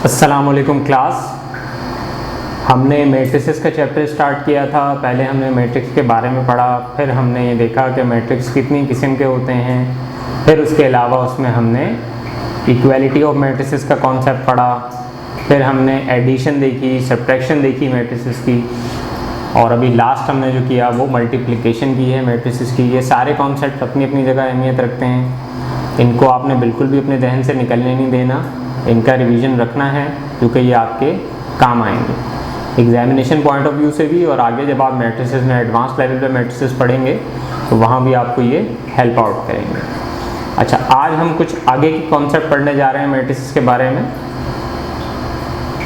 अस्सलाम वालेकुम क्लास। हमने मैट्रिसेस का चैप्टर स्टार्ट किया था। पहले हमने मैट्रिक्स के बारे में पढ़ा, फिर हमने ये देखा कि मैट्रिक्स कितनी किस्म के होते हैं, फिर उसके अलावा उसमें हमने इक्वालिटी ऑफ मैट्रिसेस का कॉन्सेप्ट पढ़ा, फिर हमने एडिशन देखी, सब्ट्रैक्शन देखी मैट्रिसेस की, और अभी लास्ट हमने जो किया वो मल्टीप्लिकेशन की है मैट्रिसेस की। ये सारे कॉन्सेप्ट अपनी अपनी जगह अहमियत रखते हैं। इनको आपने बिल्कुल भी अपने जहन से निकलने नहीं देना, इनका रिवीजन रखना है क्योंकि ये आपके काम आएंगे एग्जामिनेशन पॉइंट ऑफ व्यू से भी, और आगे जब आप मैट्रिसेस में एडवांस लेवल पे मैट्रिसेस पढ़ेंगे तो वहाँ भी आपको ये हेल्प आउट करेंगे। अच्छा, आज हम कुछ आगे के कॉन्सेप्ट पढ़ने जा रहे हैं मैट्रिसेस के बारे में।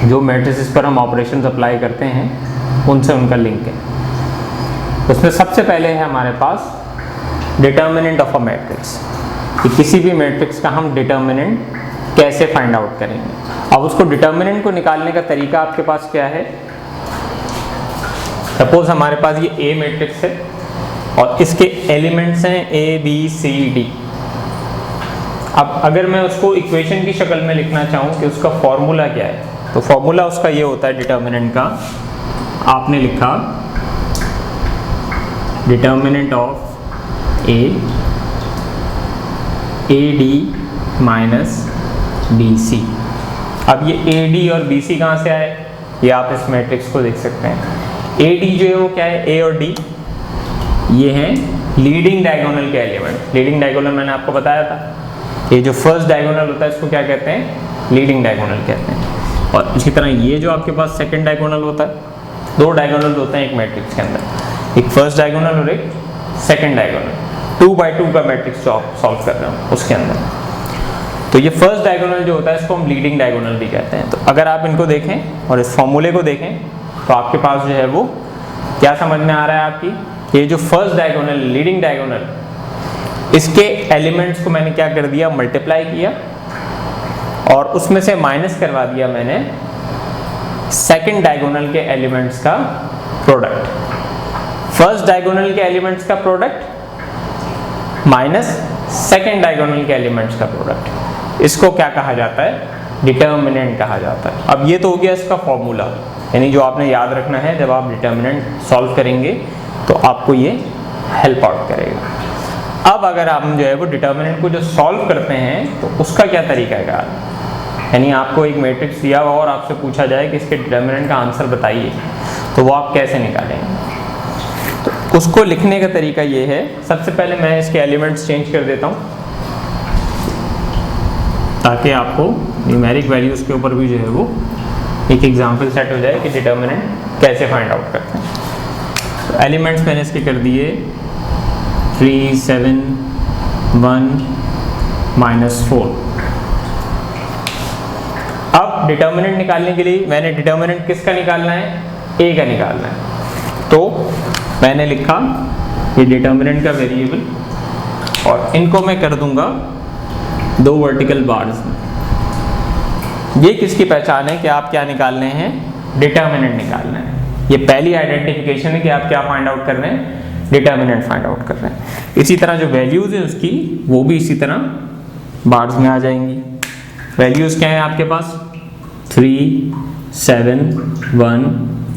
जो मैट्रिसेस पर हम ऑपरेशंस अप्लाई करते हैं उनसे उनका लिंक है। उसमें सबसे पहले है हमारे पास डिटर्मिनेंट ऑफ अ मैट्रिक्स, कि किसी भी मैट्रिक्स का हम डिटर्मिनेंट कैसे फाइंड आउट करेंगे। अब उसको डिटर्मिनेंट को निकालने का तरीका आपके पास क्या है। सपोज हमारे पास ये ए मैट्रिक्स है और इसके एलिमेंट्स हैं ए बी सी डी। अब अगर मैं उसको इक्वेशन की शक्ल में लिखना चाहूँ कि उसका फॉर्मूला क्या है, तो फॉर्मूला उसका ये होता है डिटर्मिनेंट का। आपने लिखा determinant of a d minus b c. अब ये ए डी और बी सी कहाँ से आए, ये आप इस मैट्रिक्स को देख सकते हैं। ए डी जो है वो क्या है, ए और डी ये हैं लीडिंग डायगोनल के एलिमेंट। लीडिंग डायगोनल मैंने आपको बताया था, ये जो फर्स्ट डायगोनल होता है इसको क्या कहते हैं, लीडिंग डायगोनल कहते हैं। और इसी तरह ये जो आपके पास सेकंड डायगोनल होता है, दो डायगोनल होते हैं एक मैट्रिक्स के अंदर, एक फर्स्ट डायगोनल और एक सेकंड डायगोनल। 2 by 2 का मैट्रिक्स जो आप सॉल्व कर रहे हो उसके अंदर, तो ये फर्स्ट डायगोनल जो होता है इसको हम लीडिंग डायगोनल भी कहते हैं। तो अगर आप इनको देखें और इस फॉर्मूले को देखें तो आपके पास जो है वो क्या समझ में आ रहा है आपकी, ये जो फर्स्ट डायगोनल लीडिंग डायगोनल, इसके एलिमेंट्स को मैंने क्या कर दिया, मल्टीप्लाई किया और उसमें से माइनस करवा दिया मैंने सेकंड डायगोनल के एलिमेंट्स का प्रोडक्ट। फर्स्ट डायगोनल के एलिमेंट्स का प्रोडक्ट माइनस सेकंड डायगोनल के एलिमेंट्स का प्रोडक्ट, इसको क्या कहा जाता है, डिटर्मिनेंट कहा जाता है। अब ये तो हो गया इसका फॉर्मूला, यानी जो आपने याद रखना है जब आप डिटर्मिनेंट सॉल्व करेंगे तो आपको ये हेल्प आउट करेगा। अब अगर आप जो है वो डिटर्मिनेंट को जो सॉल्व करते हैं तो उसका क्या तरीका है, यानी आपको एक मैट्रिक्स दिया हुआ और आपसे पूछा जाए कि इसके डिटर्मिनेंट का आंसर बताइए, तो वो आप कैसे निकालेंगे। तो उसको लिखने का तरीका ये है, सबसे पहले मैं इसके एलिमेंट्स चेंज कर देता हूँ ताकि आपको न्यूमेरिक वैल्यूज़ के ऊपर भी जो है वो एक एग्जाम्पल सेट हो जाए कि डिटर्मिनेंट कैसे फाइंड आउट करते हैं। तो एलिमेंट्स मैंने इसके कर दिए 3, 7, 1, -4। अब डिटर्मिनेंट निकालने के लिए मैंने डिटर्मिनेंट किसका निकालना है, ए का निकालना है। तो मैंने लिखा ये डिटर्मिनेंट का वेरिएबल, और इनको मैं कर दूंगा 2 वर्टिकल बार्स में। ये किसकी पहचान है कि आप क्या निकालने हैं, डिटर्मिनेंट निकालना है। ये पहली आइडेंटिफिकेशन है कि आप क्या फाइंड आउट कर रहे हैं, डिटर्मिनेंट फाइंड आउट कर रहे हैं। इसी तरह जो वैल्यूज़ है उसकी वो भी इसी तरह बार्स में आ जाएंगी। वैल्यूज़ क्या है आपके पास, 3, 7, 1,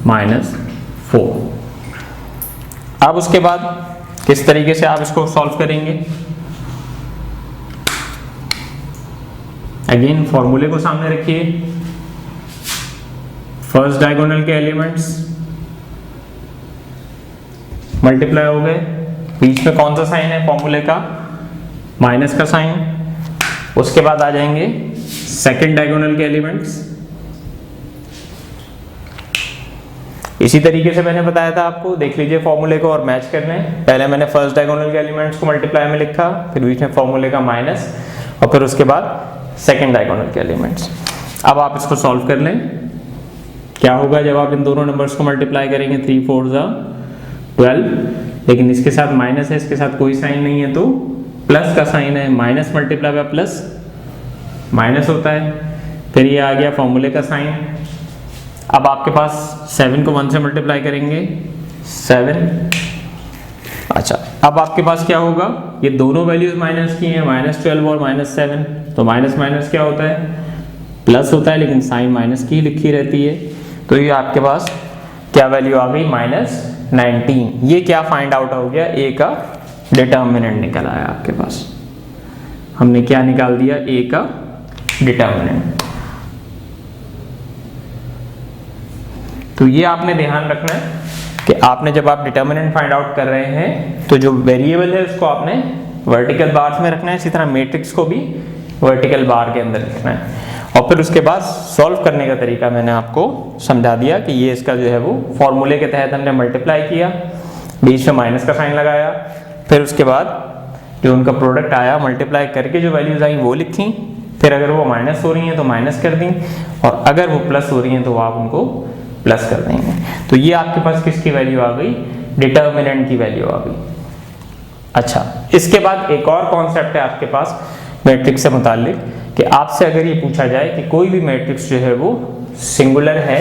-4। अब उसके बाद किस तरीके से आप इसको सॉल्व करेंगे, अगेन फॉर्मूले को सामने रखिए। फर्स्ट डायगोनल के एलिमेंट्स मल्टीप्लाई हो गए, बीच में कौन सा साइन है फॉर्मूले का, माइनस का साइन। उसके बाद आ जाएंगे सेकंड डायगोनल के एलिमेंट्स। इसी तरीके से मैंने बताया था आपको, देख लीजिए फॉर्मूले को और मैच कर लें। पहले मैंने फर्स्ट डायगोनल के एलिमेंट्स को मल्टीप्लाई में लिखा, फिर बीच में फॉर्मूले का माइनस, और फिर उसके बाद सेकंड डायगोनल के एलिमेंट्स। अब आप इसको सॉल्व कर लें, क्या होगा जब आप इन दोनों नंबर्स को मल्टीप्लाई करेंगे, 3, 4 12, लेकिन इसके साथ माइनस है, इसके साथ कोई साइन नहीं है तो प्लस का साइन है, minus multiply by plus minus होता है। फिर ये आ गया फॉर्मूले का साइन। अब आपके पास 7 को 1 से मल्टीप्लाई करेंगे 7। अच्छा, अब आपके पास क्या होगा, ये दोनों वैल्यूज माइनस की हैं, -12 और -7, तो माइनस माइनस क्या होता है प्लस होता है लेकिन साइन माइनस की लिखी रहती है। तो ये आपके पास क्या वैल्यू आ गई, -19। ये क्या फाइंड आउट हो गया, ए का डिटर्मिनेंट निकल आया आपके पास। हमने क्या निकाल दिया, ए का डिटर्मिनेंट। तो ये आपने ध्यान रखना है कि आपने जब आप डिटर्मिनेंट फाइंड आउट कर रहे हैं तो जो वेरिएबल है उसको आपने वर्टिकल बार्स में रखना है, इसी तरह मैट्रिक्स को भी वर्टिकल बार के अंदर लिखना है। और फिर उसके बाद सॉल्व करने का तरीका मैंने आपको समझा दिया कि ये इसका जो है वो फॉर्मूले के तहत हमने मल्टीप्लाई किया, बीच में माइनस का साइन लगाया, फिर उसके बाद जो उनका प्रोडक्ट आया मल्टीप्लाई करके जो वैल्यूज आई वो लिखी, फिर अगर वो माइनस हो रही हैं तो माइनस कर दी, और अगर वो प्लस हो रही हैं तो आप उनको प्लस कर देंगे। तो ये आपके पास किसकी वैल्यू आ गई, डिटर्मिनेंट की वैल्यू आ गई। अच्छा, इसके बाद एक और कॉन्सेप्ट है आपके पास मैट्रिक्स से मुताल्लिक कि आपसे अगर ये पूछा जाए कि कोई भी मैट्रिक्स जो है वो सिंगुलर है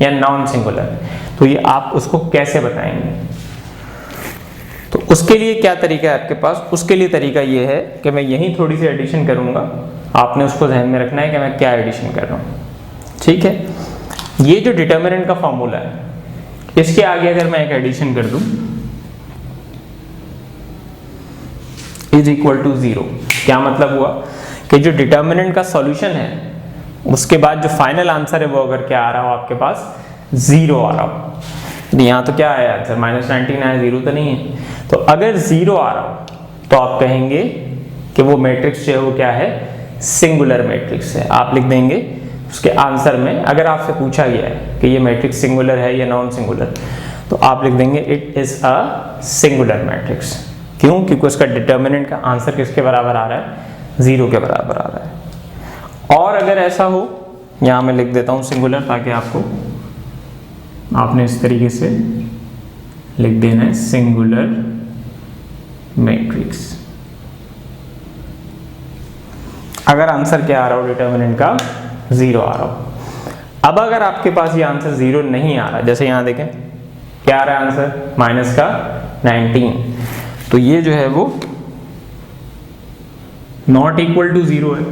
या नॉन सिंगुलर, तो ये आप उसको कैसे बताएंगे। तो उसके लिए क्या तरीका है आपके पास, उसके लिए तरीका ये है कि मैं यहीं थोड़ी सी एडिशन करूंगा, आपने उसको ध्यान में रखना है कि मैं क्या एडिशन कर रहा हूँ। ठीक है, ये जो डिटर्मिनेंट का फॉर्मूला है इसके आगे अगर मैं एक एडिशन कर दूं, इज इक्वल टू 0, क्या मतलब हुआ कि जो डिटर्मिनेंट का सॉल्यूशन है उसके बाद जो फाइनल आंसर है वो अगर क्या आ रहा हो आपके पास 0 आ रहा हो। यहाँ तो क्या आया आंसर, -19 आया, 0 तो नहीं है। तो अगर 0 आ रहा हो तो आप कहेंगे कि वो मैट्रिक्स जो है वो क्या है, सिंगुलर मैट्रिक्स है। आप लिख देंगे उसके आंसर में, अगर आपसे पूछा गया है कि ये मैट्रिक्स सिंगुलर है या नॉन सिंगुलर, तो आप लिख देंगे it is a singular matrix. क्यों, क्योंकि उसका डिटर्मिनेंट का आंसर किसके बराबर आ रहा है, 0 के बराबर आ रहा है। और अगर ऐसा हो, यहां मैं लिख देता हूं सिंगुलर, ताकि आपको आपने इस तरीके से लिख देना है सिंगुलर मैट्रिक्स। अगर आंसर क्या आ रहा हो डिटर्मिनेंट का 0 आ रहा हो। अब अगर आपके पास ये आंसर 0 नहीं आ रहा, जैसे यहां देखें क्या आ रहा है आंसर, माइनस का 19, तो ये जो है वो नॉट इक्वल टू 0 है,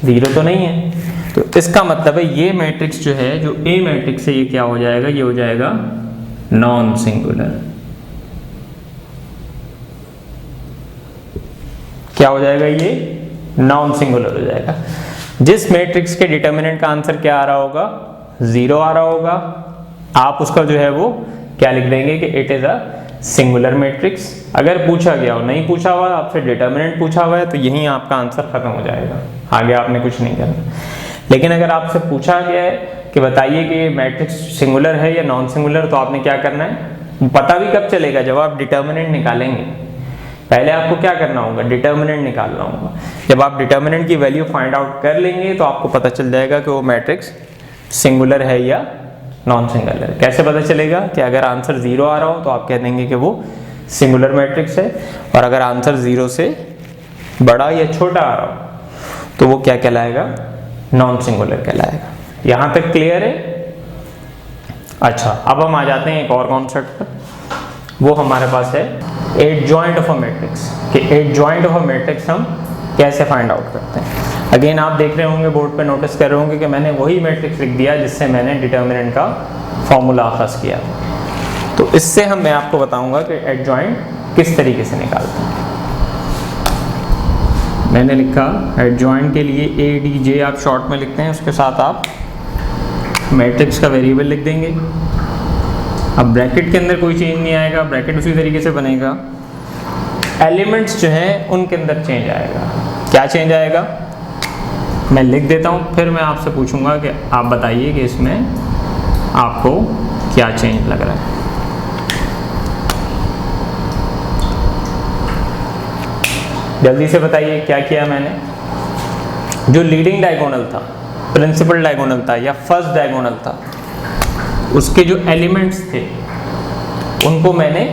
0 तो नहीं है। तो इसका मतलब है ये मैट्रिक्स जो है, जो ए मैट्रिक्स है, ये क्या हो जाएगा, ये हो जाएगा नॉन सिंगुलर। क्या हो जाएगा, ये नॉन सिंगुलर हो जाएगा। जिस मैट्रिक्स के डिटर्मिनेंट का आंसर क्या आ रहा होगा, 0 आ रहा होगा, आप उसका जो है वो क्या लिख देंगे कि it is a singular matrix. अगर पूछा गया हो, नहीं पूछा हुआ, आपसे डिटर्मिनेंट पूछा हुआ है, तो यहीं आपका आंसर खत्म हो जाएगा, आगे आपने कुछ नहीं करना। लेकिन अगर आपसे पूछा गया है कि बताइए कि मैट्रिक्स सिंगुलर है या नॉन सिंगुलर, तो आपने क्या करना है, पता भी कब चलेगा, जब आप डिटर्मिनेंट निकालेंगे। पहले आपको क्या करना होगा, डिटर्मिनेंट निकालना होगा। जब आप डिटर्मिनेंट की वैल्यू फाइंड आउट कर लेंगे तो आपको पता चल जाएगा कि वो मैट्रिक्स सिंगुलर है या नॉन सिंगुलर है। कैसे पता चलेगा, कि अगर आंसर 0 आ रहा हो तो आप कह देंगे कि वो सिंगुलर मैट्रिक्स है, और अगर आंसर 0 से बड़ा या छोटा आ रहा हो तो वो क्या कहलाएगा, नॉन सिंगुलर कहलाएगा। यहां तक क्लियर है। अच्छा, अब हम आ जाते हैं एक और कॉन्सेप्ट पर, वो हमारे पास है एडजॉइंट ऑफ अ मैट्रिक्स। कि एडजॉइंट ऑफ अ मैट्रिक्स हम कैसे फाइंड आउट करते हैं। अगेन आप देख रहे होंगे, बोर्ड पे नोटिस कर रहे होंगे कि मैंने वही मैट्रिक्स लिख दिया जिससे मैंने डिटर्मिनेंट का फॉर्मूला अखज़ किया। तो इससे मैं आपको बताऊंगा कि एडजॉइंट किस तरीके से निकालते हैं। मैंने लिखा एडजॉइंट के लिए ADJ आप शॉर्ट में लिखते हैं, उसके साथ आप मैट्रिक्स का वेरिएबल लिख देंगे। अब ब्रैकेट के अंदर कोई चेंज नहीं आएगा, ब्रैकेट उसी तरीके से बनेगा। एलिमेंट्स जो हैं उनके अंदर चेंज आएगा। क्या चेंज आएगा, मैं लिख देता हूँ, फिर मैं आपसे पूछूंगा कि आप बताइए कि इसमें आपको क्या चेंज लग रहा है। जल्दी से बताइए क्या किया मैंने। जो लीडिंग डायगोनल था, प्रिंसिपल डायगोनल था या फर्स्ट डायगोनल था, उसके जो एलिमेंट्स थे उनको मैंने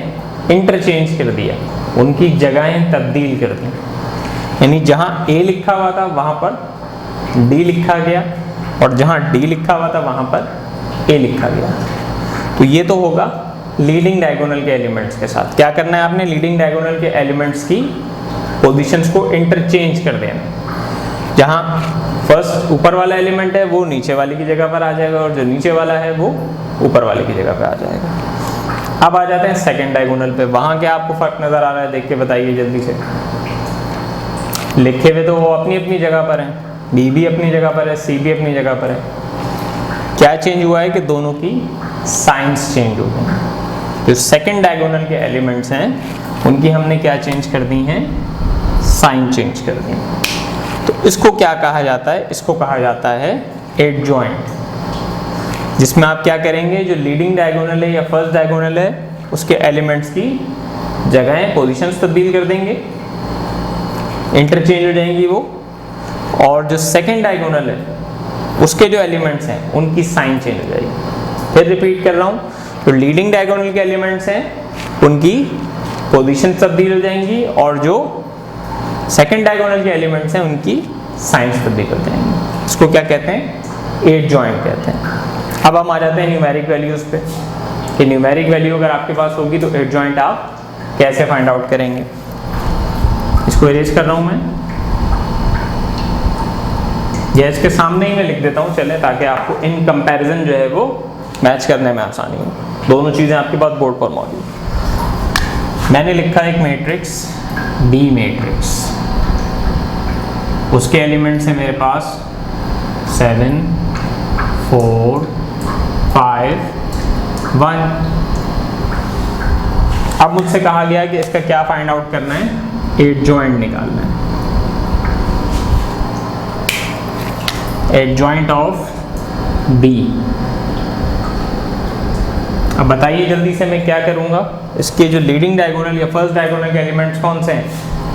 इंटरचेंज कर दिया, उनकी जगहें तब्दील कर दी। यानी जहाँ A लिखा हुआ था वहाँ पर D लिखा गया, और जहाँ D लिखा हुआ था वहाँ पर A लिखा गया। तो ये तो होगा लीडिंग डायगोनल के एलिमेंट्स के साथ। क्या करना है आपने, लीडिंग डायगोनल के एलिमेंट्स की पोजीशंस को इंटरचेंज कर देना। जहाँ फर्स्ट ऊपर वाला एलिमेंट है वो नीचे वाले की जगह पर आ जाएगा और जो नीचे वाला है वो ऊपर वाले की जगह पर आ जाएगा। अब आ जाते हैं सेकंड डायगोनल पे। वहाँ क्या आपको फर्क नज़र आ रहा है, देख के बताइए जल्दी से। लिखे हुए तो वो अपनी अपनी जगह पर हैं, बी भी अपनी जगह पर है, सी भी अपनी जगह पर है। क्या चेंज हुआ है कि दोनों की साइंस चेंज हो गई। जो सेकंड डायगोनल के एलिमेंट्स हैं उनकी हमने क्या चेंज कर दी हैं, साइन चेंज कर दी। तो इसको क्या कहा जाता है, इसको कहा जाता है एडजॉइंट, जिसमें आप क्या करेंगे, जो लीडिंग डायगोनल है या फर्स्ट डायगोनल है उसके एलिमेंट्स की जगहें, पोजीशंस तब्दील कर देंगे, इंटरचेंज हो जाएंगी वो। और जो सेकंड डायगोनल है उसके जो एलिमेंट्स हैं उनकी साइन चेंज हो जाएगी। फिर रिपीट कर रहा हूँ, तो लीडिंग डायगोनल के एलिमेंट्स हैं उनकी पोजीशन तब्दील हो जाएंगी और जो सेकंड डायगोनल के एलिमेंट्स हैं उनकी साइंस तब्दील हो जाएंगी। इसको क्या कहते हैं, एडजॉइंट कहते हैं। अब हम आ जाते हैं न्यूमेरिक वैल्यूज पे कि न्यूमेरिक वैल्यू अगर आपके पास होगी तो एडजॉइंट आप कैसे फाइंड आउट करेंगे। इसको इरेज कर रहा हूं मैं, या इसके सामने ही मैं लिख देता हूं चले, ताकि आपको इन कंपैरिजन जो है वो मैच करने में आसानी हो। दोनों चीज़ें आपके पास बोर्ड पर मौजूद। मैंने लिखा एक मैट्रिक्स बी मैट्रिक्स, उसके एलिमेंट्स हैं मेरे पास 7 4 5 1। अब मुझसे कहा गया कि इसका क्या फाइंड आउट करना है, एडजॉइंट निकालना है। Adjoint of b. अब बताइए जल्दी से मैं क्या करूंगा, इसके जो लीडिंग डायगोनल या फर्स्ट डायगोनल के एलिमेंट्स कौन से हैं,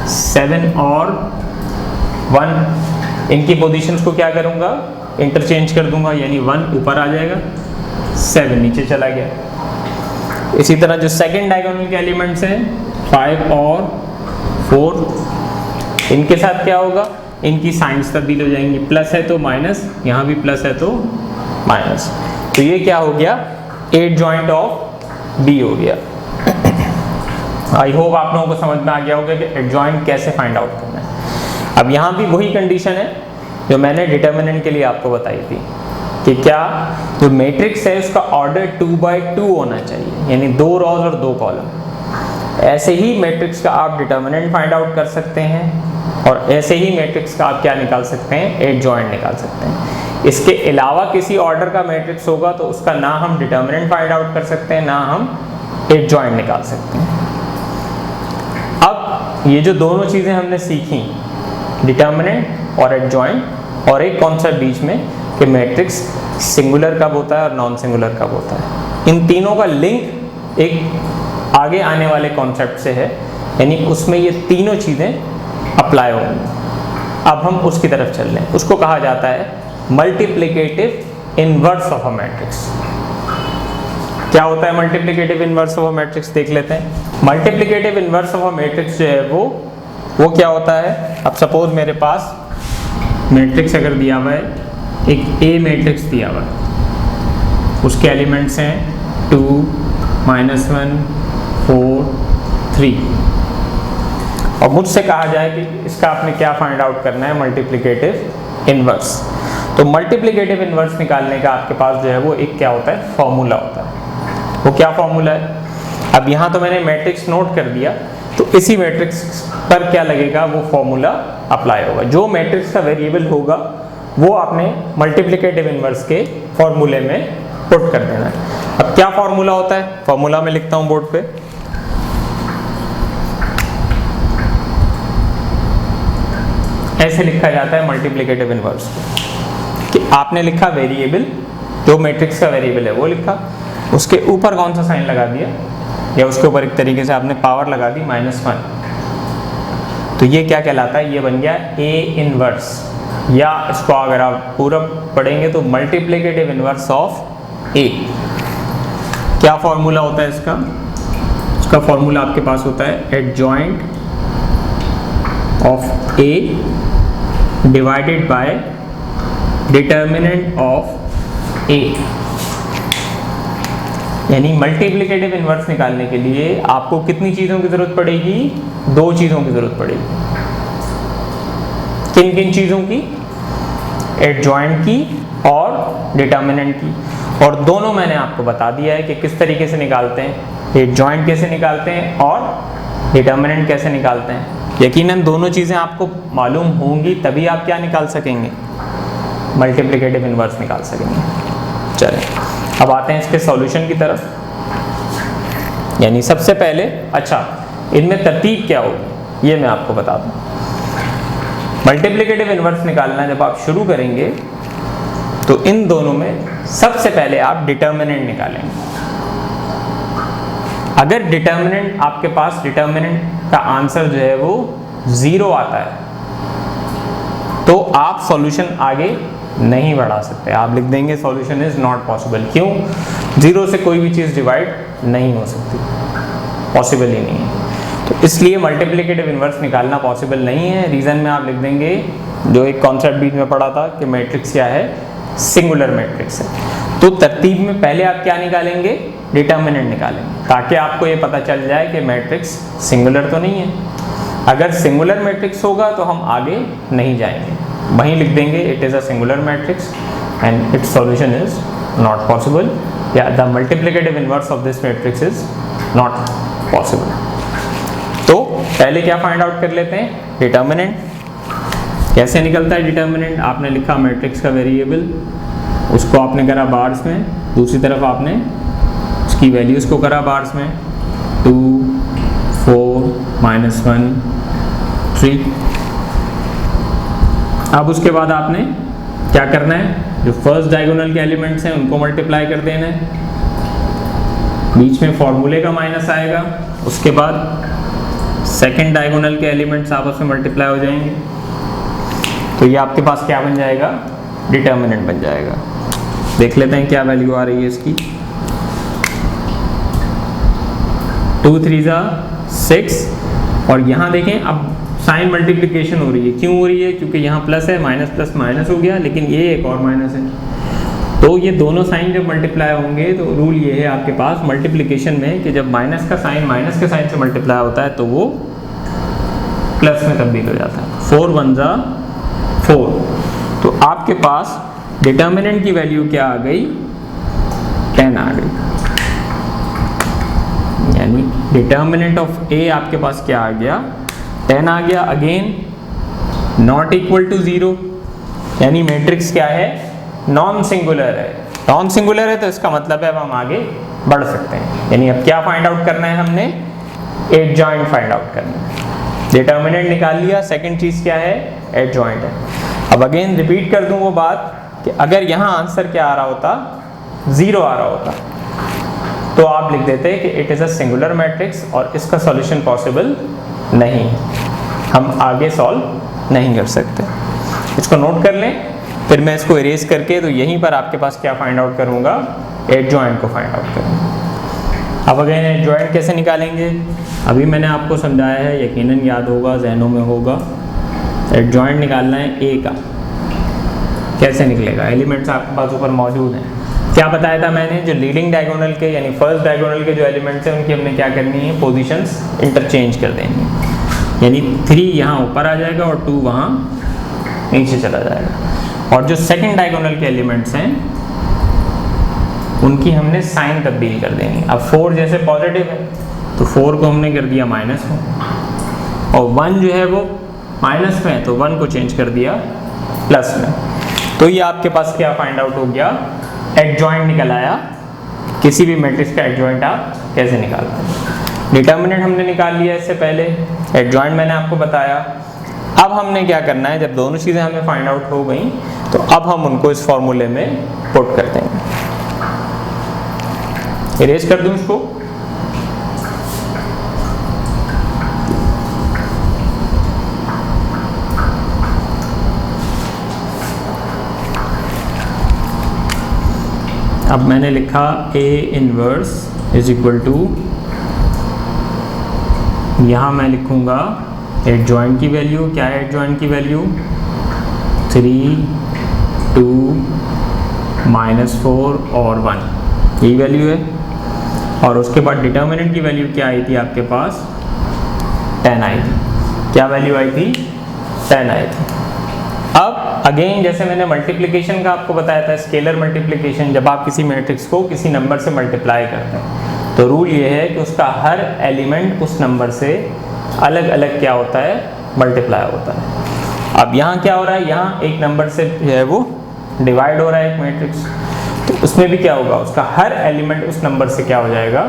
7 और 1। इनकी पोजीशंस को क्या करूंगा, इंटरचेंज कर दूंगा, यानी 1 ऊपर आ जाएगा, 7 नीचे चला गया। इसी तरह जो सेकंड डायगोनल के एलिमेंट्स हैं 5 और 4, इनके साथ क्या होगा, इनकी साइंस तब्दील हो जाएंगी। प्लस है तो माइनस, यहाँ भी प्लस है तो माइनस। तो ये क्या हो गया, एडजॉइंट ऑफ बी हो गया। आई होप आप लोगों को समझ में आ गया होगा कि एडजॉइंट कैसे फाइंड आउट करना है। अब यहाँ भी वही कंडीशन है जो मैंने डिटर्मिनेंट के लिए आपको बताई थी कि क्या जो मैट्रिक्स है उसका ऑर्डर 2/2 होना चाहिए, यानी 2 रॉज और 2 कॉलम। ऐसे ही मैट्रिक्स का आप डिटर्मिनेंट फाइंड आउट कर सकते हैं और ऐसे ही मैट्रिक्स का आप क्या निकाल सकते हैं, एडजॉइंट निकाल सकते हैं। इसके अलावा किसी ऑर्डर का मैट्रिक्स होगा तो उसका ना हम डिटर्मिनेंट फाइंड आउट कर सकते हैं, ना हम एडजॉइंट निकाल सकते हैं। अब ये जो दोनों चीज़ें हमने सीखी, डिटर्मिनेंट और एडजॉइंट, और एक कॉन्सेप्ट बीच में कि मैट्रिक्स सिंगुलर कब होता है और नॉन सिंगुलर कब होता है, इन तीनों का लिंक एक आगे आने वाले कॉन्सेप्ट से है, यानी उसमें ये तीनों चीज़ें अप्लाई होंगी। अब हम उसकी तरफ चल रहे हैं, उसको कहा जाता है multiplicative inverse of a matrix. क्या होता है multiplicative inverse of a matrix, देख लेते हैं। Multiplicative inverse of a matrix जो है वो क्या होता है। अब सपोज मेरे पास मैट्रिक्स अगर दिया हुआ है, एक ए मैट्रिक्स दिया हुआ है, उसके एलिमेंट्स हैं 2 -1 4 3, और मुझसे कहा जाए कि इसका आपने क्या फाइंड आउट करना है, मल्टीप्लिकेटिव इनवर्स। तो मल्टीप्लिकेटिव इनवर्स निकालने का आपके पास जो है वो एक क्या होता है, फॉर्मूला होता है। वो क्या फॉर्मूला है, अब यहाँ तो मैंने मैट्रिक्स नोट कर दिया, तो इसी मैट्रिक्स पर क्या लगेगा, वो फॉर्मूला अप्लाई होगा। जो मैट्रिक्स का वेरिएबल होगा वो आपने मल्टीप्लिकेटिव इनवर्स के फॉर्मूले में पुट कर देना है। अब क्या फॉर्मूला होता है, फॉर्मूला में लिखता हूँ बोर्ड पे। ऐसे लिखा जाता है मल्टीप्लिकेटिव इनवर्स कि आपने लिखा वेरिएबल, जो मैट्रिक्स का वेरिएबल है वो लिखा, उसके ऊपर कौन सा साइन लगा दिया, या उसके ऊपर एक तरीके से आपने पावर लगा दी -1। तो ये क्या कहलाता है, ये बन गया ए इनवर्स, या इसको अगर आप पूरा पढ़ेंगे तो मल्टीप्लिकेटिव इनवर्स ऑफ ए। क्या फॉर्मूला होता है इसका, इसका फॉर्मूला आपके पास होता है adjoint of A divided by determinant of A. यानी मल्टीप्लिकेटिव इनवर्स निकालने के लिए आपको कितनी चीज़ों की ज़रूरत पड़ेगी, 2 चीज़ों की ज़रूरत पड़ेगी। किन किन चीज़ों की, एडजॉइंट की और डिटर्मिनेंट की, और दोनों मैंने आपको बता दिया है कि किस तरीके से निकालते हैं, एडजॉइंट कैसे निकालते हैं और डिटर्मिनेंट कैसे निकालते हैं। यकीनन दोनों चीज़ें आपको मालूम होंगी तभी आप क्या निकाल सकेंगे, मल्टीप्लिकेटिव इन्वर्स निकाल सकेंगे। चलें अब आते हैं इसके सॉल्यूशन की तरफ। यानी सबसे पहले, अच्छा इनमें तरतीब क्या होगी ये मैं आपको बता दूं। मल्टीप्लिकेटिव इन्वर्स निकालना जब आप शुरू करेंगे तो इन दोनों में सबसे पहले आप डिटर्मिनेंट निकालेंगे। अगर डिटर्मिनेंट आपके पास, डिटर्मिनेंट का आंसर जो है वो 0 आता है तो आप सॉल्यूशन आगे नहीं बढ़ा सकते, आप लिख देंगे सॉल्यूशन इज नॉट पॉसिबल। क्यों? 0 से कोई भी चीज़ डिवाइड नहीं हो सकती, पॉसिबल ही नहीं है। तो इसलिए मल्टीप्लिकेटिव इन्वर्स निकालना पॉसिबल नहीं है। रीज़न में आप लिख देंगे जो एक कॉन्सेप्ट बीच में पढ़ा था कि मैट्रिक्स क्या है, सिंगुलर मैट्रिक्स है। तो तरतीब में पहले आप क्या निकालेंगे, डिटर्मिनेंट निकालेंगे, ताकि आपको ये पता चल जाए कि मैट्रिक्स सिंगुलर तो नहीं है। अगर सिंगुलर मैट्रिक्स होगा तो हम आगे नहीं जाएंगे, वहीं लिख देंगे it is a singular matrix and its solution is not possible, या the multiplicative inverse of this matrix is not possible. तो पहले क्या फाइंड आउट कर लेते हैं, डिटर्मिनेंट। कैसे निकलता है डिटर्मिनेंट, आपने लिखा मैट्रिक्स का वेरिएबल, उसको आपने करा बार्स में, दूसरी तरफ आपने उसकी वैल्यूज़ को करा बार्स में, 2, 4, -1, 3। अब उसके बाद आपने क्या करना है, जो फर्स्ट डायगोनल के एलिमेंट्स हैं उनको मल्टीप्लाई कर देना है, बीच में फॉर्मूले का माइनस आएगा, उसके बाद सेकेंड डायगोनल के एलिमेंट्स आपस में मल्टीप्लाई हो जाएंगे, तो ये आपके पास क्या बन जाएगा, डिटर्मिनेंट बन जाएगा। देख लेते हैं क्या वैल्यू आ रही है इसकी। 2 3 6, और यहाँ देखें अब साइन मल्टीप्लिकेशन हो रही है। क्यों हो रही है? क्योंकि यहाँ प्लस है, माइनस प्लस माइनस हो गया, लेकिन ये एक और माइनस है, तो ये दोनों साइन जब मल्टीप्लाई होंगे तो रूल ये है आपके पास मल्टीप्लिकेशन में कि जब माइनस का साइन माइनस के साइन से मल्टीप्लाई होता है तो वो प्लस में तब्दील हो जाता है। 4 1 4, तो आपके पास डिटर्मिनेंट की वैल्यू क्या आ गई, 10 आ गई। यानी डिटर्मिनेंट ऑफ ए आपके पास क्या आ गया, 10 आ गया। अगेन नॉट इक्वल टू 0, यानी मैट्रिक्स क्या है, नॉन सिंगुलर है। नॉन सिंगुलर है तो इसका मतलब है अब हम आगे बढ़ सकते हैं। यानी अब क्या फाइंड आउट करना है हमने, एडजॉइंट फाइंड आउट करना है। डिटर्मिनेंट निकाल लिया, सेकंड चीज़ क्या है, एडजॉइंट है। अब अगेन रिपीट कर दूं वो बात कि अगर यहाँ आंसर क्या आ रहा होता, 0 आ रहा होता, तो आप लिख देते कि it is a singular matrix और इसका सॉल्यूशन पॉसिबल नहीं, हम आगे सॉल्व नहीं कर सकते। इसको नोट कर लें, फिर मैं इसको इरेज करके तो यहीं पर आपके पास क्या फाइंड आउट करूँगा, एडजॉइंट को फाइंड आउट करूँगा। अब अगेन एडजॉइंट कैसे निकालेंगे, अभी मैंने आपको समझाया है, यकीनन याद होगा, जहनों में होगा। एडजॉइंट निकालना है ए का, कैसे निकलेगा, एलिमेंट्स आपके पास ऊपर मौजूद हैं। क्या बताया था मैंने, जो लीडिंग डायगोनल के यानी फर्स्ट डायगोनल के जो एलिमेंट्स हैं उनकी हमने क्या करनी है, पोजीशंस इंटरचेंज कर देनी है। यानी 3 यहाँ ऊपर आ जाएगा और 2 वहाँ नीचे चला जाएगा। और जो सेकंड डायगोनल के एलिमेंट्स हैं उनकी हमने साइन तब्दील कर देनी। अब 4 जैसे पॉजिटिव है तो 4 को हमने कर दिया -1, और 1 जो है वो माइनस में है तो 1 को चेंज कर दिया प्लस में। तो ये आपके पास क्या फाइंड आउट हो गया, एडजॉइंट निकल आया। किसी भी मैट्रिक्स का एडजॉइंट आप कैसे निकालते हैं। डिटर्मिनेंट हमने निकाल लिया इससे पहले, एडजॉइंट मैंने आपको बताया। अब हमने क्या करना है, जब दोनों चीज़ें हमें फाइंड आउट हो गई तो अब हम उनको इस फॉर्मूले में पुट कर देंगे। इरेज कर दूं इसको, अब मैंने लिखा A inverse is equal to, यहाँ मैं लिखूँगा एडजॉइंट की वैल्यू। क्या है एडजॉइंट की वैल्यू, 3, 2, -4 और 1, यही वैल्यू है। और उसके बाद डिटर्मिनेंट की वैल्यू क्या आई थी आपके पास, 10 आई थी। क्या वैल्यू आई थी, 10 आई थी। अब अगेन जैसे मैंने मल्टीप्लिकेशन का आपको बताया था, स्केलर मल्टीप्लिकेशन, जब आप किसी मैट्रिक्स को किसी नंबर से मल्टीप्लाई करते हैं तो रूल ये है कि उसका हर एलिमेंट उस नंबर से अलग अलग क्या होता है, मल्टीप्लाई होता है। अब यहाँ क्या हो रहा है, यहाँ एक नंबर से जो है वो डिवाइड हो रहा है एक मैट्रिक्स, तो उसमें भी क्या होगा, उसका हर एलिमेंट उस नंबर से क्या हो जाएगा,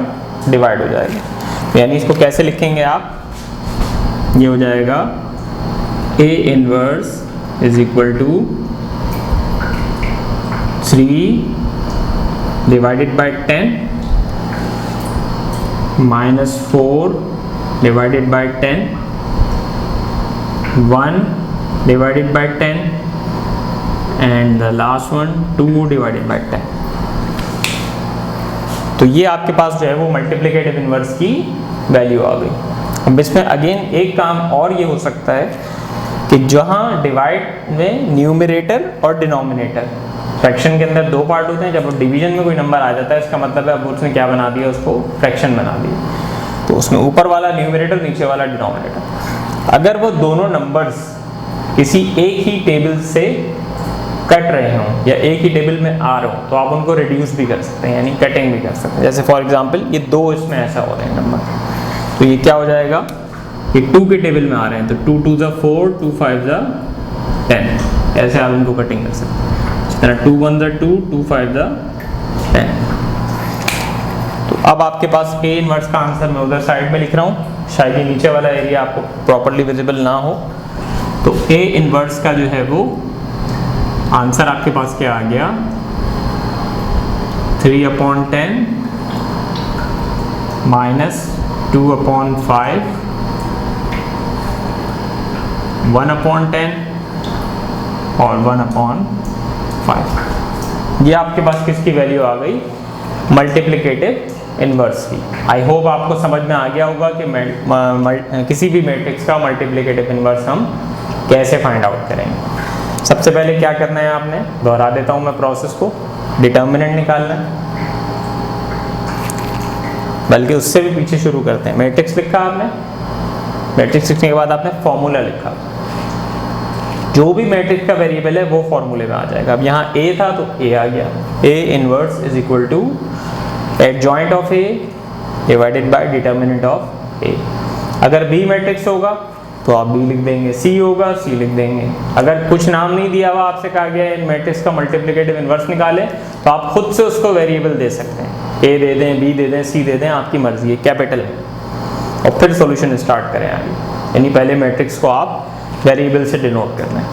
डिवाइड हो जाएगा। यानी इसको कैसे लिखेंगे आप, ये हो जाएगा A inverse is equal to 3 divided by 10 minus 4 divided by 10, 1 divided by 10 and the last one 2 divided by 10। तो ये आपके पास जो है वो मल्टीप्लिकेटिव इनवर्स की वैल्यू आ गई। अब इसमें अगेन एक काम और ये हो सकता है कि जहाँ डिवाइड में न्यूमरेटर और डिनोमिनेटर, फ्रैक्शन के अंदर दो पार्ट होते हैं, जब डिवीजन में कोई नंबर आ जाता है इसका मतलब है अब उसने क्या बना दिया, उसको फ्रैक्शन बना दिया, तो उसमें ऊपर वाला न्यूमरेटर नीचे वाला डिनोमिनेटर। अगर वो दोनों नंबर्स किसी एक ही टेबल से कट रहे हों या एक ही टेबल में आ रहे हों तो आप उनको रिड्यूस भी कर सकते हैं, यानी कटिंग भी कर सकते हैं। जैसे फॉर एग्जांपल ये दो इसमें ऐसा हो रहे हैं नंबर, तो ये क्या हो जाएगा, ये 2 के टेबल में आ रहे हैं तो 2 2 ज़ा 4, 2 5 ज़ा 10, ऐसे आप उनको कटिंग कर सकते हैं। इस तरह 2 1 ज़ा 2, 2 5 ज़ा 10। तो अब आपके पास A इनवर्स का आंसर मैं उधर साइड में लिख रहा हूँ, शायद ये नीचे वाला एरिया आपको प्रॉपरली विजिबल ना हो। तो A इनवर्स का जो है वो आंसर आपके पास क्या आ गया, 3/10 माइनस 2/5, 1/10 और 1/5। ये आपके पास किसकी वैल्यू आ गई, मल्टीप्लिकेटिव इनवर्स की। आई होप आपको समझ में आ गया होगा कि किसी भी मैट्रिक्स का मल्टीप्लिकेटिव इनवर्स हम कैसे फाइंड आउट करेंगे। सबसे पहले क्या करना है, आपने दोहरा देता हूं मैं प्रोसेस को, डिटर्मिनेंट निकालना है, बल्कि उससे भी पीछे शुरू करते हैं। मैट्रिक्स लिखा आपने, मैट्रिक्स लिखने के बाद आपने फॉर्मूला लिखा, जो भी मैट्रिक्स का वेरिएबल है वो फॉर्मूले में आ जाएगा। अब यहाँ A था तो A आ गया, A inverse is equal to adjoint of A divided by determinant of A। अगर B मैट्रिक्स होगा तो आप B लिख देंगे, C होगा C लिख देंगे। अगर कुछ नाम नहीं दिया हुआ, आपसे कहा गया है मैट्रिक्स का मल्टीप्लिकेटिव इनवर्स निकालें, तो आप खुद से उसको वेरिएबल दे सकते हैं, A दे दें, B दे दें, C दे दें, आपकी मर्जी है, कैपिटल है, और फिर सॉल्यूशन स्टार्ट करें आगे। यानी पहले मैट्रिक्स को आप वेरिएबल से डिनोट कर लें।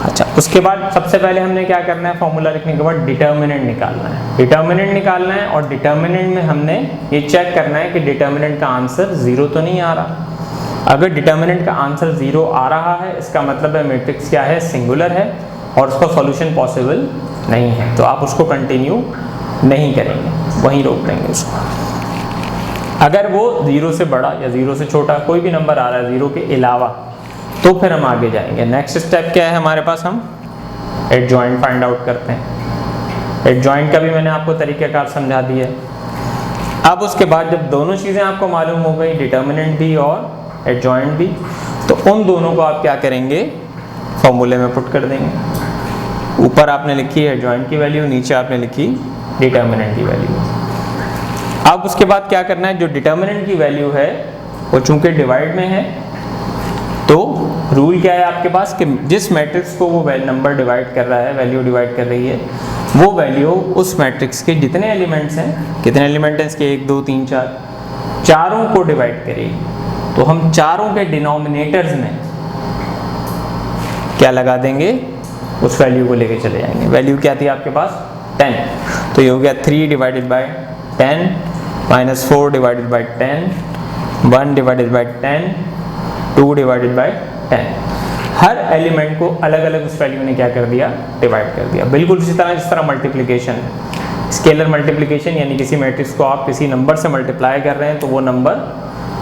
अच्छा, उसके बाद सबसे पहले हमने क्या करना है, फॉर्मूला लिखने के बाद डिटर्मिनेंट निकालना है। डिटर्मिनेंट निकालना है और डिटर्मिनेंट में हमने ये चेक करना है कि डिटर्मिनेंट का आंसर 0 तो नहीं आ रहा। अगर डिटर्मिनेंट का आंसर 0 आ रहा है, इसका मतलब है मैट्रिक्स क्या है, सिंगुलर है और उसका सॉल्यूशन पॉसिबल नहीं है, तो आप उसको कंटिन्यू नहीं करेंगे, वहीं रोक देंगे उसको। अगर वो 0 से बड़ा या 0 से छोटा कोई भी नंबर आ रहा है 0 के अलावा, तो फिर हम आगे जाएंगे। नेक्स्ट स्टेप क्या है हमारे पास, हम एडजॉइंट फाइंड आउट करते हैं। एडजॉइंट का भी मैंने आपको तरीक़ाकार समझा दिया है। अब उसके बाद जब दोनों चीज़ें आपको मालूम हो गई, डिटर्मिनेंट भी और एडजॉइंट भी, तो उन दोनों को आप क्या करेंगे, फॉर्मूले में पुट कर देंगे। ऊपर आपने लिखी एडजॉइंट की वैल्यू, नीचे आपने लिखी डिटर्मिनेंट की वैल्यू। अब उसके बाद क्या करना है, जो डिटर्मिनेंट की वैल्यू है वो चूंकि डिवाइड में है, तो रूल क्या है आपके पास कि जिस मैट्रिक्स को वो नंबर डिवाइड कर रहा है, वैल्यू डिवाइड कर रही है, वो वैल्यू उस मैट्रिक्स के जितने एलिमेंट्स हैं, कितने एलिमेंट हैं इसके, 1 2 3 4, चारों को डिवाइड करेगी। तो हम चारों के डिनोमिनेटर्स में क्या लगा देंगे, उस वैल्यू को लेके चले जाएंगे। वैल्यू क्या थी आपके पास, 10, तो ये हो गया 3 divided by 10 minus 4 divided by 10, 1 divided by 10, 2 divided by 10। Her element को अलग अलग उस वैल्यू ने क्या कर दिया, डिवाइड कर दिया। बिल्कुल इसी तरह जिस तरह मल्टीप्लिकेशन है, स्केलर मल्टीप्लिकेशन, यानी किसी मैट्रिक्स को आप किसी नंबर से मल्टीप्लाई कर रहे हैं तो वो नंबर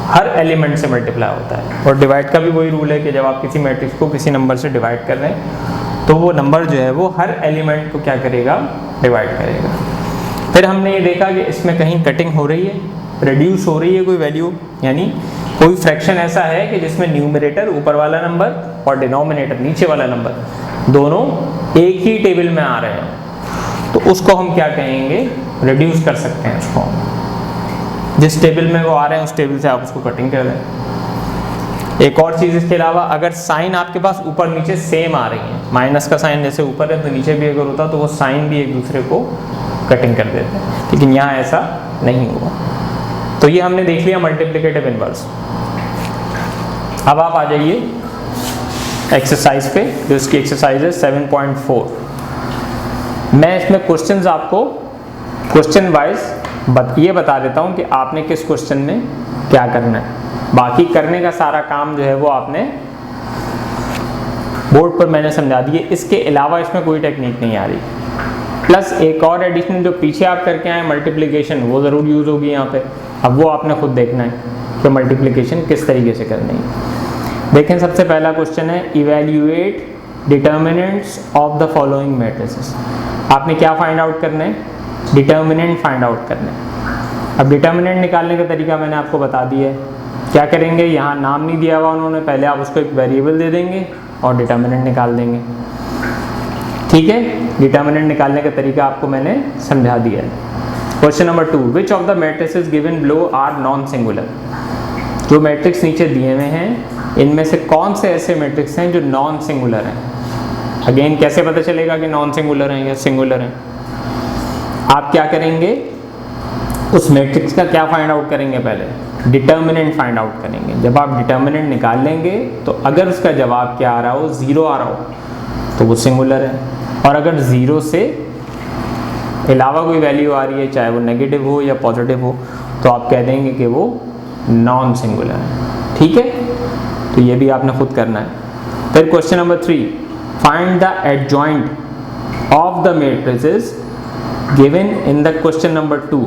हर एलिमेंट से मल्टीप्लाई होता है। और डिवाइड का भी वही रूल है कि जब आप किसी मैट्रिक्स को किसी नंबर से डिवाइड कर रहे हैं तो वो नंबर जो है वो हर एलिमेंट को क्या करेगा, डिवाइड करेगा। फिर हमने ये देखा कि इसमें कहीं कटिंग हो रही है, रिड्यूस हो रही है कोई वैल्यू, यानी कोई फ्रैक्शन ऐसा है कि जिसमें न्यूमरेटर ऊपर वाला नंबर और डिनोमिनेटर नीचे वाला नंबर दोनों एक ही टेबल में आ रहे हैं, तो उसको हम क्या कहेंगे, रिड्यूस कर सकते हैं उसको। जिस टेबल में वो आ रहे हैं उस टेबल से आप उसको कटिंग कर दें। एक और चीज़ इसके अलावा, अगर साइन आपके पास ऊपर नीचे सेम आ रही है, माइनस का साइन जैसे ऊपर है तो नीचे भी अगर होता तो वो साइन भी एक दूसरे को कटिंग कर देते हैं, लेकिन यहाँ ऐसा नहीं होगा। तो ये हमने देख लिया मल्टीप्लिकेटिव इनवर्स। अब आप आ जाइए एक्सरसाइज पे, जो इसकी एक्सरसाइज है 7.4। मैं इसमें क्वेश्चंस आपको क्वेश्चन वाइज ये बता देता हूँ कि आपने किस क्वेश्चन में क्या करना है। बाकी करने का सारा काम जो है वो आपने बोर्ड पर मैंने समझा दिए। इसके अलावा इसमें कोई टेक्निक नहीं आ रही। प्लस एक और एडिशनल जो पीछे आप करके आए मल्टीप्लिकेशन, वो ज़रूर यूज़ होगी यहाँ पे। अब वो आपने खुद देखना है कि मल्टीप्लिकेशन किस तरीके से करनी है। देखें, सबसे पहला क्वेश्चन है evaluate determinants of the following matrices. आपने क्या फाइंड आउट करना है, डिटर्मिनेंट फाइंड आउट करना है। अब डिटर्मिनेंट निकालने का तरीका मैंने आपको बता दिया है। क्या करेंगे, यहाँ नाम नहीं दिया हुआ उन्होंने, पहले आप उसको एक वेरिएबल दे देंगे और डिटर्मिनेंट निकाल देंगे। ठीक है, डिटर्मिनेंट निकालने का तरीका आपको मैंने समझा दिया है। Question number 2, which of the matrices given below are non singular. जो मैट्रिक्स नीचे दिए हुए हैं इनमें से कौन से ऐसे मैट्रिक्स हैं जो नॉन सिंगुलर हैं। अगेन कैसे पता चलेगा कि नॉन सिंगुलर हैं या सिंगुलर हैं। आप क्या करेंगे, उस मैट्रिक्स का क्या फाइंड आउट करेंगे, पहले डिटर्मिनेंट फाइंड आउट करेंगे। जब आप डिटर्मिनेंट निकाल लेंगे तो अगर उसका जवाब क्या आ रहा हो, 0 आ रहा हो, तो वो सिंगुलर है। और अगर 0 से अलावा कोई वैल्यू आ रही है, चाहे वो नेगेटिव हो या पॉजिटिव हो, तो आप कह देंगे कि वो नॉन सिंगुलर है। ठीक है, तो ये भी आपने खुद करना है। फिर question number 3, find the adjoint of the matrices given in the question number 2।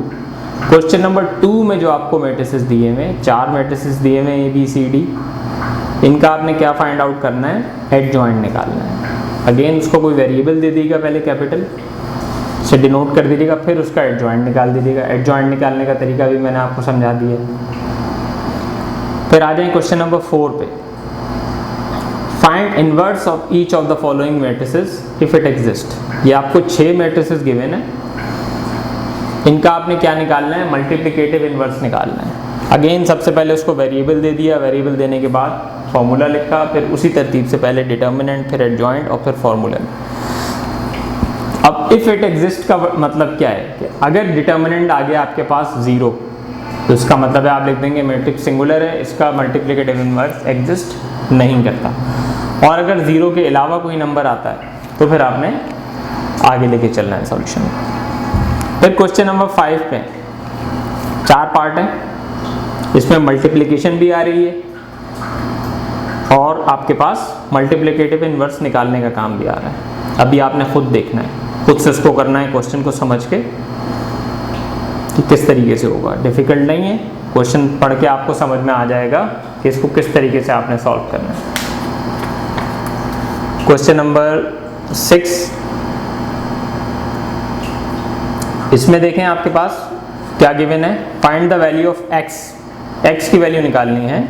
Question number 2 में जो आपको मैट्रिसेस दिए हुए, 4 मैट्रिसेस दिए हुए A B C D, इनका आपने क्या फाइंड आउट करना है, एडजॉइंट निकालना है। अगेन उसको कोई वेरिएबल दे दीजिएगा, पहले कैपिटल से डिनोट कर दीजिएगा, फिर उसका एडजॉइंट निकाल दीजिएगा। एडजॉइंट निकालने का तरीका भी मैंने आपको समझा दिया। फिर आ जाए क्वेश्चन नंबर 4 पे, find inverse of each of the following matrices if it exist. ये आपको 6 मैट्रिसेस गिवन है, इनका आपने क्या निकालना है, मल्टीप्लिकेटिव इनवर्स निकालना है। अगेन सबसे पहले उसको वेरिएबल दे दिया, वेरिएबल देने के बाद फॉर्मूला लिखा, फिर उसी तरतीब से पहले डिटर्मिनेंट, फिर एडजॉइंट और फिर फॉर्मूला। अब इफ इट एग्जिस्ट का मतलब क्या है कि अगर डिटर्मिनेंट आ गया आपके पास 0, तो इसका मतलब है आप लिख देंगे मैट्रिक्स सिंगुलर है, इसका मल्टीप्लिकेटिव इनवर्स एग्जिस्ट नहीं करता। और अगर 0 के अलावा कोई नंबर आता है तो फिर आपने आगे लेके चलना है सॉल्यूशन। फिर क्वेश्चन नंबर 5 पे 4 पार्ट हैं, इसमें मल्टीप्लिकेशन भी आ रही है और आपके पास मल्टीप्लिकेटिव इनवर्स निकालने का काम भी आ रहा है। अभी आपने खुद देखना है, खुद से इसको करना है क्वेश्चन को समझ के कि किस तरीके से होगा। डिफ़िकल्ट नहीं है, क्वेश्चन पढ़ के आपको समझ में आ जाएगा कि इसको किस तरीके से आपने सॉल्व करना है। क्वेश्चन नंबर 6, इसमें देखें आपके पास क्या गिवन है, find the value of x की वैल्यू निकालनी है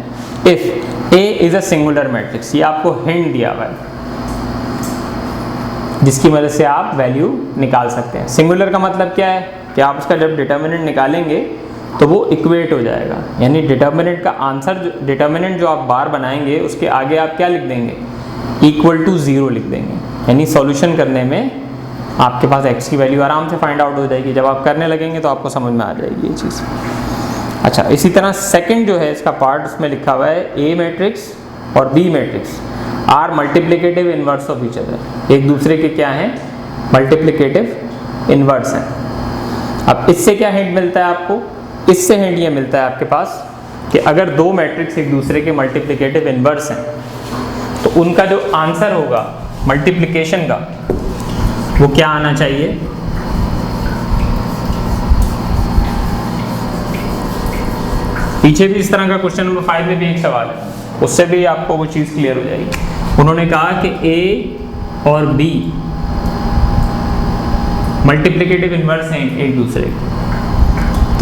if A is a singular matrix. ये आपको हिंट दिया हुआ है जिसकी मदद से आप वैल्यू निकाल सकते हैं। सिंगुलर का मतलब क्या है कि आप उसका जब डिटर्मिनेंट निकालेंगे तो वो इक्वेट हो जाएगा, यानी डिटर्मिनेंट का आंसर, डिटर्मिनेंट जो आप बार बनाएंगे उसके आगे आप क्या लिख देंगे, इक्वल टू 0 लिख देंगे। यानी सॉल्यूशन करने में आपके पास x की वैल्यू आराम से फाइंड आउट हो जाएगी। जब आप करने लगेंगे तो आपको समझ में आ जाएगी ये चीज़। अच्छा, इसी तरह सेकंड जो है इसका पार्ट, उसमें लिखा हुआ है A मैट्रिक्स और B matrix are multiplicative inverse of each other. एक दूसरे के क्या हैं, मल्टीप्लिकेटिव इनवर्स हैं। अब इससे क्या हिंट मिलता है आपको, इससे हिंट ये मिलता है आपके पास कि अगर 2 मैट्रिक्स एक दूसरे के मल्टीप्लिकेटिव इनवर्स हैं तो उनका जो आंसर होगा मल्टीप्लिकेशन का वो क्या आना चाहिए, पीछे भी इस तरह का क्वेश्चन नंबर 5 में भी एक सवाल है, उससे भी आपको वो चीज़ क्लियर हो जाएगी। उन्होंने कहा कि A और B मल्टीप्लिकेटिव इनवर्स हैं एक दूसरे के,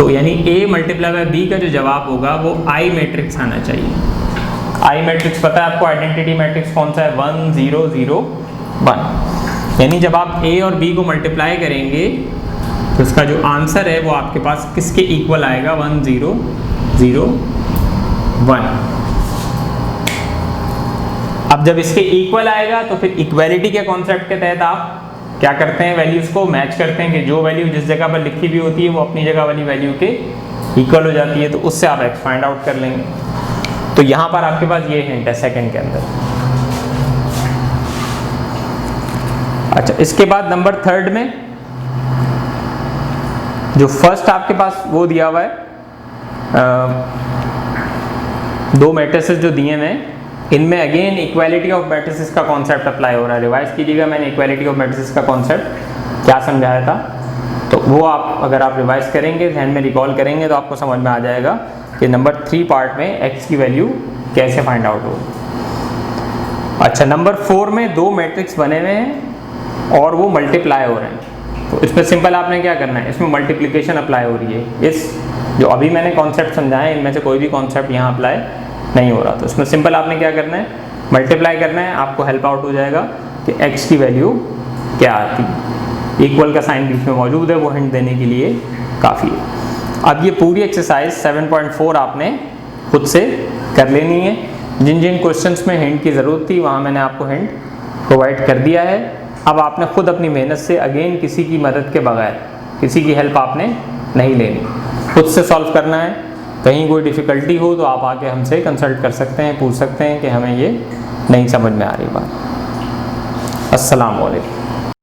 तो यानी A मल्टीप्लाई बाय B का जो जवाब होगा वो आई मैट्रिक्स आना चाहिए। आई मैट्रिक्स पता है आपको, आइडेंटिटी मैट्रिक्स कौन सा है, 1 0 0 1। यानी जब आप A और B को मल्टीप्लाई करेंगे तो इसका जो आंसर है वो आपके पास किसके इक्वल आएगा, 1 0 0 1। अब जब इसके इक्वल आएगा तो फिर इक्वालिटी के कॉन्सेप्ट के तहत आप क्या करते हैं, वैल्यूज को मैच करते हैं कि जो वैल्यू जिस जगह पर लिखी हुई होती है वो अपनी जगह वाली वैल्यू के इक्वल हो जाती है, तो उससे आप एक्स फाइंड आउट कर लेंगे। तो यहाँ पर आपके पास ये हिंट है सेकंड के अंदर। अच्छा, इसके बाद नंबर थर्ड में जो फर्स्ट आपके पास वो दिया हुआ है, दो मैट्रिसेस जो दिए हुए हैं, इनमें अगेन इक्वालिटी ऑफ मैट्रिसेस का कॉन्सेप्ट अप्लाई हो रहा है। रिवाइज कीजिएगा, मैंने इक्वालिटी ऑफ मैट्रिसेस का कॉन्सेप्ट क्या समझाया था, तो वो आप अगर आप रिवाइज करेंगे, ध्यान में रिकॉल करेंगे तो आपको समझ में आ जाएगा कि नंबर 3 पार्ट में x की वैल्यू कैसे फाइंड आउट हो। अच्छा, नंबर 4 में दो मैट्रिक्स बने हुए हैं और वो मल्टीप्लाई हो रहे हैं, तो इसमें सिंपल आपने क्या करना है, इसमें मल्टीप्लिकेशन अप्लाई हो रही है। इस जो अभी मैंने कॉन्सेप्ट समझाए इनमें से कोई भी कॉन्सेप्ट यहाँ अप्लाई नहीं हो रहा, तो इसमें सिंपल आपने क्या करना है, मल्टीप्लाई करना है, आपको हेल्प आउट हो जाएगा कि x की वैल्यू क्या आती है। इक्वल का साइन बीच में मौजूद है, वो हिंट देने के लिए काफ़ी है। अब ये पूरी एक्सरसाइज 7.4 आपने खुद से कर लेनी है। जिन जिन क्वेश्चंस में हिंट की ज़रूरत थी वहाँ मैंने आपको हिंट प्रोवाइड कर दिया है। अब आपने खुद अपनी मेहनत से अगेन किसी की मदद के बगैर, किसी की हेल्प आपने नहीं लेनी, खुद से सॉल्व करना है। कहीं कोई डिफ़िकल्टी हो तो आप आके हमसे कंसल्ट कर सकते हैं, पूछ सकते हैं कि हमें ये नहीं समझ में आ रही बात। अस्सलाम वालेकुम।